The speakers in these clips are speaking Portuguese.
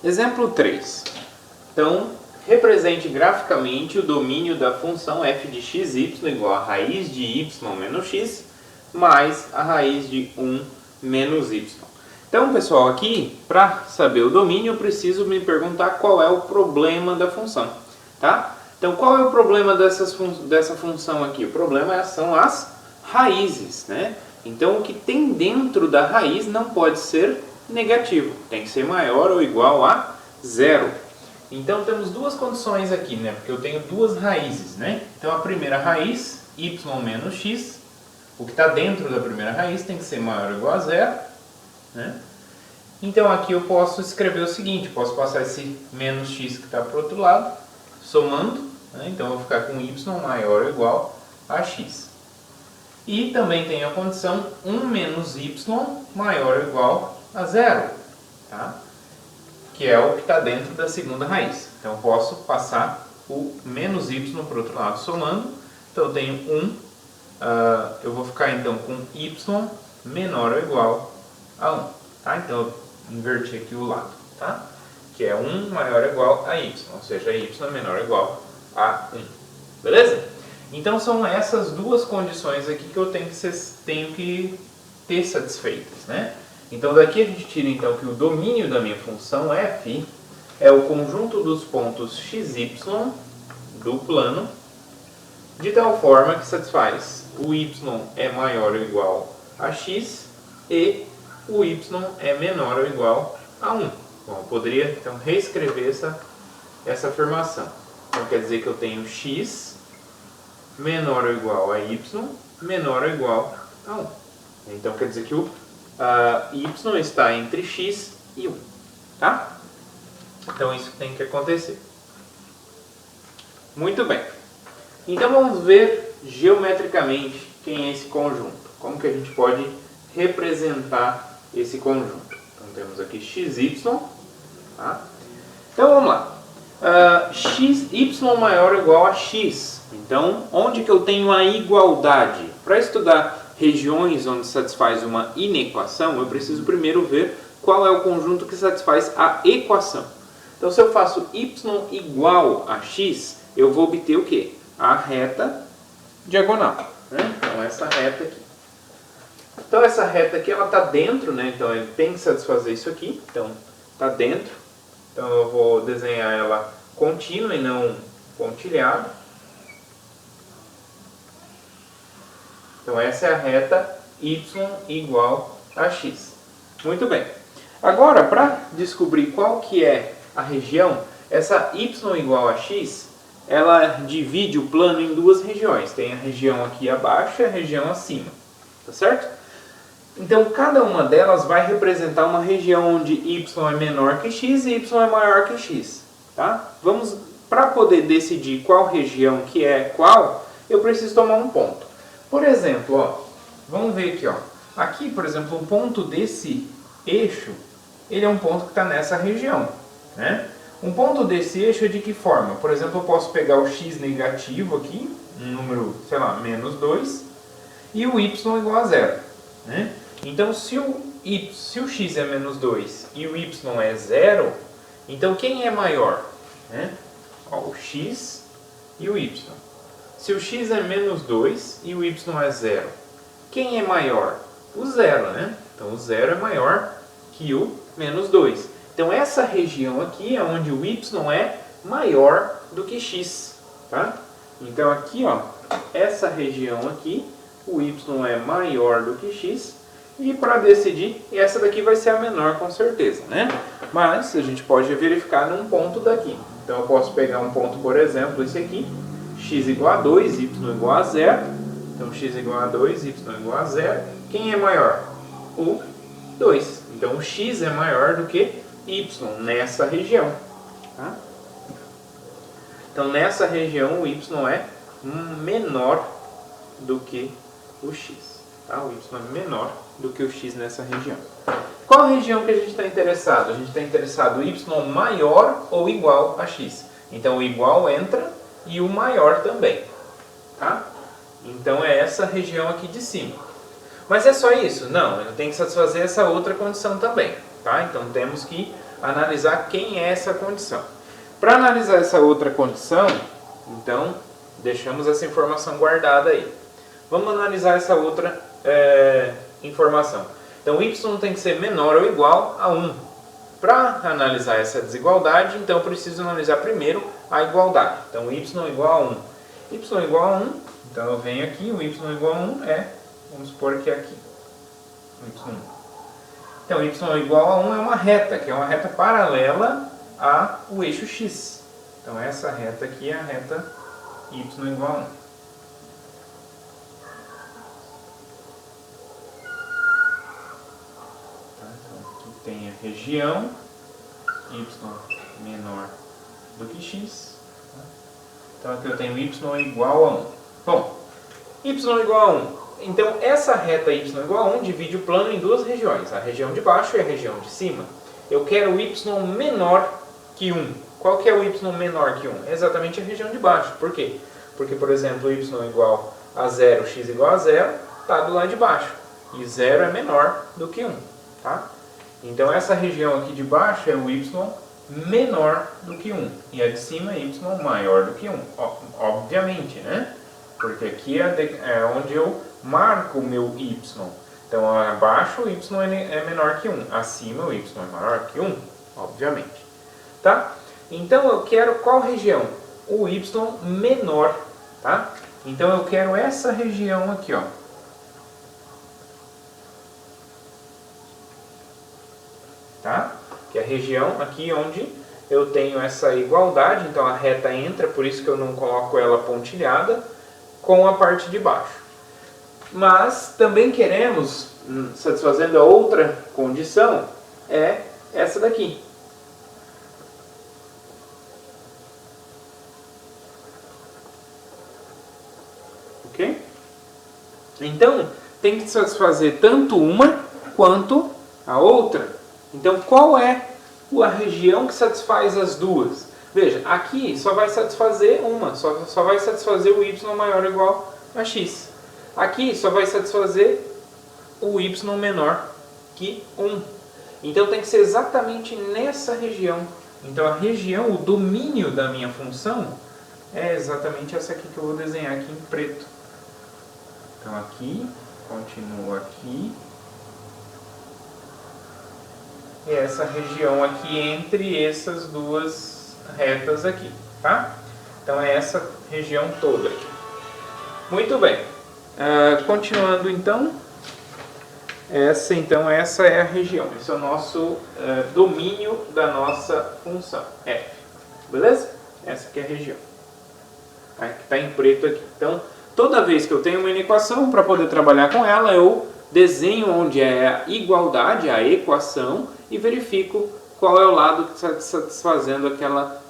Exemplo 3. Então, represente graficamente o domínio da função f de xy igual a raiz de y menos x mais a raiz de 1 menos y. Então, pessoal, aqui, para saber o domínio, eu preciso me perguntar qual é o problema da função. Tá? Então, qual é o problema dessa função aqui? O problema são as raízes, né? Então, o que tem dentro da raiz não pode ser negativo. Tem que ser maior ou igual a zero. Então, temos duas condições aqui, né? Porque eu tenho duas raízes, né? Então, a primeira raiz, y menos x, o que está dentro da primeira raiz tem que ser maior ou igual a zero, né? Então, aqui eu posso escrever o seguinte, posso passar esse menos x que está para o outro lado, somando, né? Então, eu vou ficar com y maior ou igual a x. E também tem a condição 1 menos y maior ou igual a zero, tá? Que é o que está dentro da segunda raiz. Então, eu posso passar o menos y para o outro lado somando. Então, eu tenho 1, eu vou ficar então com y menor ou igual a 1. Tá? Então, eu inverti aqui o lado, tá? Que é 1 maior ou igual a y, ou seja, y menor ou igual a 1. Beleza? Então, são essas duas condições aqui que eu tenho que ter satisfeitas, né? Então, daqui a gente tira então que o domínio da minha função f é o conjunto dos pontos xy do plano, de tal forma que satisfaz o y é maior ou igual a x e o y é menor ou igual a 1. Bom, eu poderia então reescrever essa afirmação. Então, quer dizer que eu tenho x menor ou igual a y menor ou igual a 1. Então, quer dizer que o y está entre x e 1, tá? Então, isso tem que acontecer. Muito bem. Então, vamos ver geometricamente quem é esse conjunto. Como que a gente pode representar esse conjunto. Então, temos aqui xy, tá? Então, vamos lá. Y maior ou igual a x. Então, onde que eu tenho a igualdade? Para estudar regiões onde satisfaz uma inequação, eu preciso primeiro ver qual é o conjunto que satisfaz a equação. Então, se eu faço y igual a x, eu vou obter o quê? A reta diagonal, né? Então, essa reta aqui. Então, essa reta aqui, ela está dentro, né? Então, ele tem que satisfazer isso aqui. Então, está dentro. Então, eu vou desenhar ela contínua e não pontilhada. Então, essa é a reta y igual a x. Muito bem. Agora, para descobrir qual que é a região, essa y igual a x, ela divide o plano em duas regiões. Tem a região aqui abaixo e a região acima. Tá certo? Então, cada uma delas vai representar uma região onde y é menor que x e y é maior que x. Tá? Para poder decidir qual região que é qual, eu preciso tomar um ponto. Por exemplo, ó, vamos ver aqui. Ó. Aqui, por exemplo, o ponto desse eixo, ele é um ponto que está nessa região. Né? Um ponto desse eixo é de que forma? Por exemplo, eu posso pegar o x negativo aqui, um número, sei lá, menos 2, e o y igual a zero. Né? Então, se o x é menos 2 e o y é zero, então quem é maior? Né? Ó, o x e o y. Se o x é menos 2 e o y é zero, quem é maior? O zero, né? Então, o zero é maior que o menos 2. Então, essa região aqui é onde o y é maior do que x. Tá? Então, aqui, ó, essa região aqui, o y é maior do que x. E para decidir, essa daqui vai ser a menor com certeza, né? Mas a gente pode verificar num ponto daqui. Então, eu posso pegar um ponto, por exemplo, esse aqui. X igual a 2, y igual a 0. Então, x igual a 2, y igual a 0. Quem é maior? O 2. Então, o x é maior do que y nessa região. Tá? Então, nessa região, o y é menor do que o x. Tá? O y é menor do que o x nessa região. Qual região que a gente está interessado? A gente está interessado em y maior ou igual a x. Então, o igual entra e o maior também, tá? Então é essa região aqui de cima. Mas é só isso? Não, eu tenho que satisfazer essa outra condição também, tá? Então temos que analisar quem é essa condição. Para analisar essa outra condição, então, deixamos essa informação guardada aí. Vamos analisar essa outra informação. Então, y tem que ser menor ou igual a 1. Para analisar essa desigualdade, então eu preciso analisar primeiro a igualdade. Então, y igual a 1. Y igual a 1, então eu venho aqui, o y igual a 1 vamos supor que é aqui, y1. Então, y igual a 1 é uma reta, que é uma reta paralela ao eixo x. Então, essa reta aqui é a reta y igual a 1. Então, aqui tem a região y menor do que x. Então, aqui eu tenho y igual a 1. Bom, y igual a 1. Então, essa reta y igual a 1 divide o plano em duas regiões, a região de baixo e a região de cima. Eu quero o y menor que 1. Qual que é o y menor que 1? É exatamente a região de baixo. Por quê? Porque, por exemplo, y igual a 0, x igual a 0, está do lado de baixo. E 0 é menor do que 1. Tá? Então, essa região aqui de baixo é o y menor do que 1. E a de cima é y maior do que 1. Obviamente, né? Porque aqui é onde eu marco o meu y. Então, abaixo o y é menor que 1. Acima o y é maior que 1, obviamente. Tá? Então, eu quero qual região? O y menor. Tá? Então, eu quero essa região aqui, ó. Tá? Que é a região aqui onde eu tenho essa igualdade. Então, a reta entra, por isso que eu não coloco ela pontilhada, com a parte de baixo. Mas também queremos, satisfazendo a outra condição, é essa daqui. Ok? Então, tem que satisfazer tanto uma quanto a outra. Então, qual é a região que satisfaz as duas? Veja, aqui só vai satisfazer uma, só vai satisfazer o y maior ou igual a x. Aqui só vai satisfazer o y menor que 1. Então tem que ser exatamente nessa região. Então a região, o domínio da minha função é exatamente essa aqui que eu vou desenhar aqui em preto. Então aqui, continua aqui. E essa região aqui entre essas duas retas aqui, tá? Então é essa região toda aqui. Muito bem. Continuando então, essa é a região. Esse é o nosso domínio da nossa função f. Beleza? Essa aqui é a região. Tá? Que está em preto aqui. Então, toda vez que eu tenho uma inequação, para poder trabalhar com ela, eu desenho onde é a igualdade, a equação, e verifico qual é o lado que está satisfazendo aquela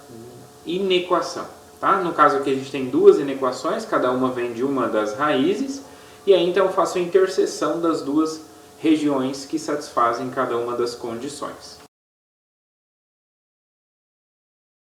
inequação. Tá? No caso aqui a gente tem duas inequações, cada uma vem de uma das raízes, e aí então eu faço a interseção das duas regiões que satisfazem cada uma das condições.